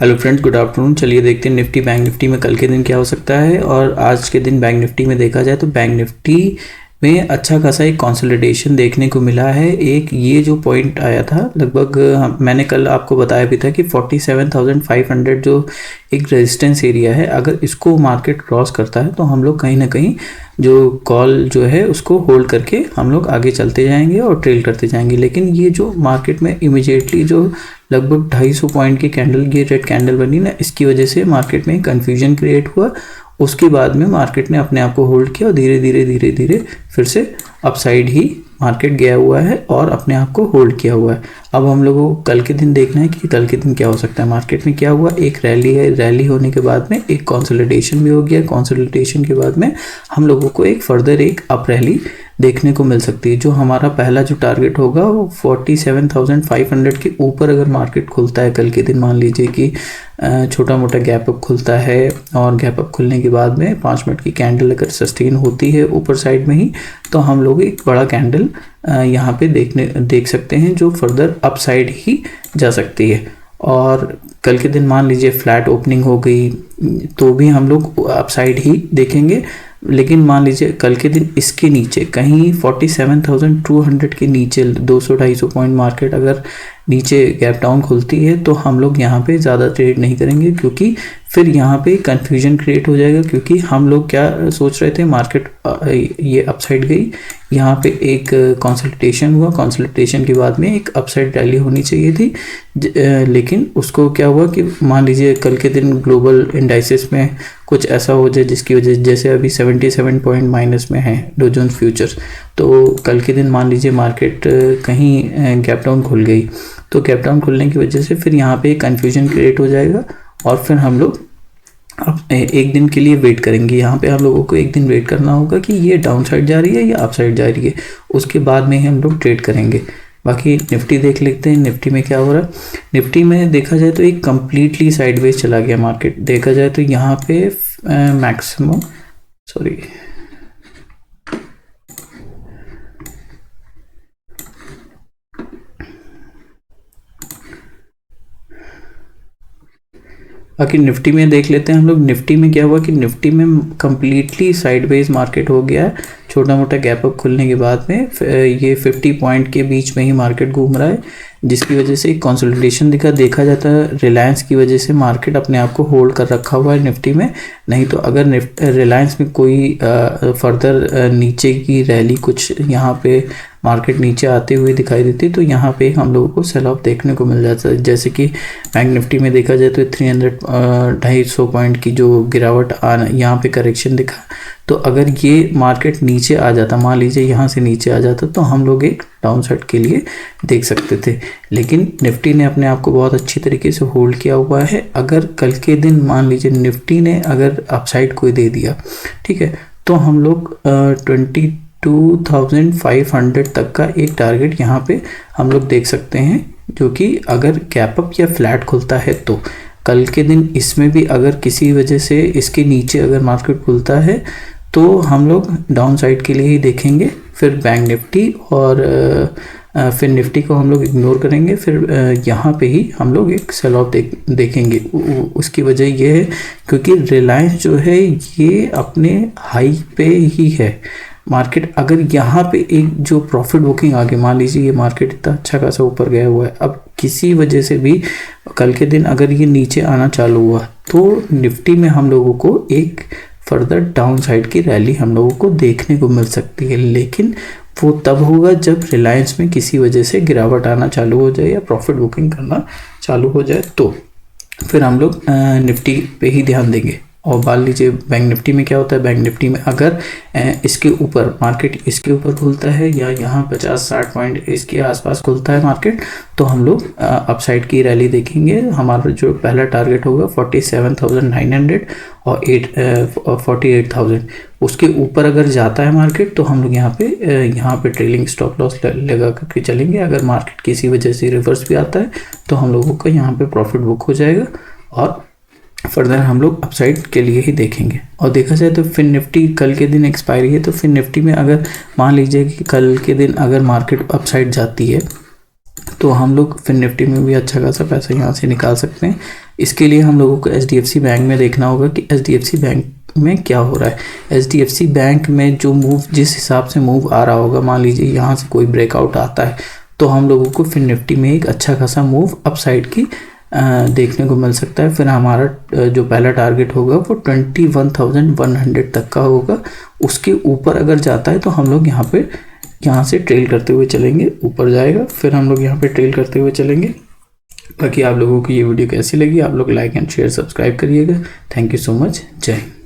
Hello friends, good afternoon. चलिए देखते हैं निफ्टी बैंक निफ्टी में कल के दिन क्या हो सकता है। और आज के दिन बैंक निफ्टी में देखा जाए तो बैंक निफ्टी में अच्छा खासा एक कंसोलिडेशन देखने को मिला है। एक ये जो पॉइंट आया था लगभग मैंने कल आपको बताया भी था कि 47,500 जो एक रेजिस्टेंस एरिया है, अगर इसको मार्केट क्रॉस करता है तो हम लोग कहीं ना कहीं जो कॉल जो है उसको होल्ड करके हम लोग आगे चलते जाएंगे और ट्रेल करते जाएंगे। लेकिन ये जो मार्केट में इमिजिएटली जो लगभग 250 पॉइंट की कैंडल, ये रेड कैंडल बनी ना, इसकी वजह से मार्केट में कन्फ्यूजन क्रिएट हुआ। उसके बाद में मार्केट ने अपने आप को होल्ड किया और धीरे धीरे फिर से अपसाइड ही मार्केट गया हुआ है और अपने आप को होल्ड किया हुआ है। अब हम लोगों को कल के दिन देखना है कि कल के दिन क्या हो सकता है। मार्केट में क्या हुआ, एक रैली है, रैली होने के बाद में एक कंसोलिडेशन भी हो गया। कंसोलिडेशन के बाद में हम लोगों को एक फर्दर एक अप रैली देखने को मिल सकती है। जो हमारा पहला जो टारगेट होगा वो 47,500 के ऊपर अगर मार्केट खुलता है कल के दिन, मान लीजिए कि छोटा मोटा गैप अप खुलता है और गैप अप खुलने के बाद में 5 मिनट की कैंडल अगर सस्टेन होती है ऊपर साइड में ही, तो हम लोग एक बड़ा कैंडल यहाँ पे देख सकते हैं जो फर्दर अप साइड ही जा सकती है। और कल के दिन मान लीजिए फ्लैट ओपनिंग हो गई तो भी हम लोग अप साइड ही देखेंगे। लेकिन मान लीजिए कल के दिन इसके नीचे कहीं 47,200 के नीचे 200-250 पॉइंट मार्केट अगर नीचे गैप डाउन खुलती है तो हम लोग यहाँ पे ज़्यादा ट्रेड नहीं करेंगे, क्योंकि फिर यहाँ पे कंफ्यूजन क्रिएट हो जाएगा। क्योंकि हम लोग क्या सोच रहे थे, मार्केट ये अपसाइड गई, यहाँ पे एक कंसल्टेशन हुआ, कंसल्टेशन के बाद में एक अपसाइड रैली होनी चाहिए थी। लेकिन उसको क्या हुआ कि मान लीजिए कल के दिन ग्लोबल इंडाइसेस में कुछ ऐसा हो जाए जिसकी वजह, जैसे अभी 77 पॉइंट माइनस में है डो जोन्स फ्यूचर्स, तो कल के दिन मान लीजिए मार्केट कहीं गैप डाउन खुल गई, तो गैप डाउन खुलने की वजह से फिर यहाँ पे कंफ्यूजन क्रिएट हो जाएगा और फिर हम लोग अब एक दिन के लिए वेट करेंगे। यहाँ पे हम लोगों को एक दिन वेट करना होगा कि ये डाउन साइड जा रही है या अप साइड जा रही है, उसके बाद में ही हम लोग ट्रेड करेंगे। बाकी निफ्टी देख लेते हैं, निफ्टी में क्या हो रहा है। निफ्टी में देखा जाए तो एक कम्प्लीटली साइडवेज चला गया मार्केट। देखा जाए तो यहाँ पे मैक्सिमम बाकी निफ्टी में देख लेते हैं हम लोग। निफ्टी में क्या हुआ कि निफ्टी में कम्प्लीटली साइडवेज मार्केट हो गया है। छोटा मोटा गैप अप खुलने के बाद में ये 50 पॉइंट के बीच में ही मार्केट घूम रहा है, जिसकी वजह से एक कंसोलिडेशन देखा जाता है। रिलायंस की वजह से मार्केट अपने आप को होल्ड कर रखा हुआ है निफ्टी में। नहीं तो अगर रिलायंस में कोई फर्दर नीचे की रैली कुछ यहाँ पे मार्केट नीचे आते हुए दिखाई देती तो यहाँ पे हम लोगों को सेल ऑफ देखने को मिल जाता है। जैसे कि बैंक निफ्टी में देखा जाए तो 250 पॉइंट की जो गिरावट यहाँ पे करेक्शन दिखा, तो अगर ये मार्केट नीचे आ जाता, मान लीजिए यहाँ से नीचे आ जाता, तो हम लोग एक डाउन साइड के लिए देख सकते थे। लेकिन निफ्टी ने अपने आप को बहुत अच्छी तरीके से होल्ड किया हुआ है। अगर कल के दिन मान लीजिए निफ्टी ने अगर अपसाइड कोई दे दिया, ठीक है, तो हम लोग 22,500 तक का एक टारगेट यहाँ पे हम लोग देख सकते हैं, जो कि अगर गैप अप या फ्लैट खुलता है तो कल के दिन इसमें भी अगर किसी वजह से इसके नीचे अगर मार्केट खुलता है तो हम लोग डाउन साइड के लिए ही देखेंगे। फिर बैंक निफ्टी और फिर निफ्टी को हम लोग इग्नोर करेंगे। फिर यहाँ पे ही हम लोग एक सेल ऑफ देखेंगे। उसकी वजह ये है क्योंकि रिलायंस जो है ये अपने हाई पे ही है। मार्केट अगर यहाँ पे एक जो प्रॉफिट बुकिंग आ गई, मान लीजिए ये मार्केट इतना अच्छा खासा ऊपर गया हुआ है, अब किसी वजह से भी कल के दिन अगर ये नीचे आना चालू हुआ तो निफ्टी में हम लोगों को एक फर्दर डाउन साइड की रैली हम लोगों को देखने को मिल सकती है। लेकिन वो तब होगा जब रिलायंस में किसी वजह से गिरावट आना चालू हो जाए या प्रॉफिट बुकिंग करना चालू हो जाए, तो फिर हम लोग निफ्टी पे ही ध्यान देंगे। और मान लीजिए बैंक निफ्टी में क्या होता है, बैंक निफ्टी में अगर इसके ऊपर मार्केट इसके ऊपर खुलता है या यहाँ 50-60 पॉइंट इसके आसपास खुलता है मार्केट, तो हम लोग अपसाइड की रैली देखेंगे। हमारा जो पहला टारगेट होगा 47,900 और 48,000, उसके ऊपर अगर जाता है मार्केट तो हम लोग यहाँ पे ट्रेलिंग स्टॉप लॉस लगा करके चलेंगे। अगर मार्केट किसी वजह से रिवर्स भी आता है तो हम लोगों को यहाँ पे प्रॉफिट बुक हो जाएगा और फर्दर हम लोग अपसाइड के लिए ही देखेंगे। और देखा जाए तो फिर निफ्टी कल के दिन एक्सपायरी है, तो फिर निफ्टी में अगर मान लीजिए कि कल के दिन अगर मार्केट अपसाइड जाती है तो हम लोग फिर निफ्टी में भी अच्छा खासा पैसा यहाँ से निकाल सकते हैं। इसके लिए हम लोगों को HDFC बैंक में देखना होगा कि HDFC बैंक में क्या हो रहा है। HDFC बैंक में जो मूव, जिस हिसाब से मूव आ रहा होगा, मान लीजिए यहाँ से कोई ब्रेकआउट आता है तो हम लोगों को फिर निफ्टी में एक अच्छा खासा मूव अप साइड की देखने को मिल सकता है। फिर हमारा जो पहला टारगेट होगा वो 21,100 तक का होगा। उसके ऊपर अगर जाता है तो हम लोग यहाँ से ट्रेल करते हुए चलेंगे, ऊपर जाएगा फिर हम लोग यहाँ पे ट्रेल करते हुए चलेंगे। बाकी आप लोगों को ये वीडियो कैसी लगी, आप लोग लाइक एंड शेयर सब्सक्राइब करिएगा। Thank you so much. जय हिंद।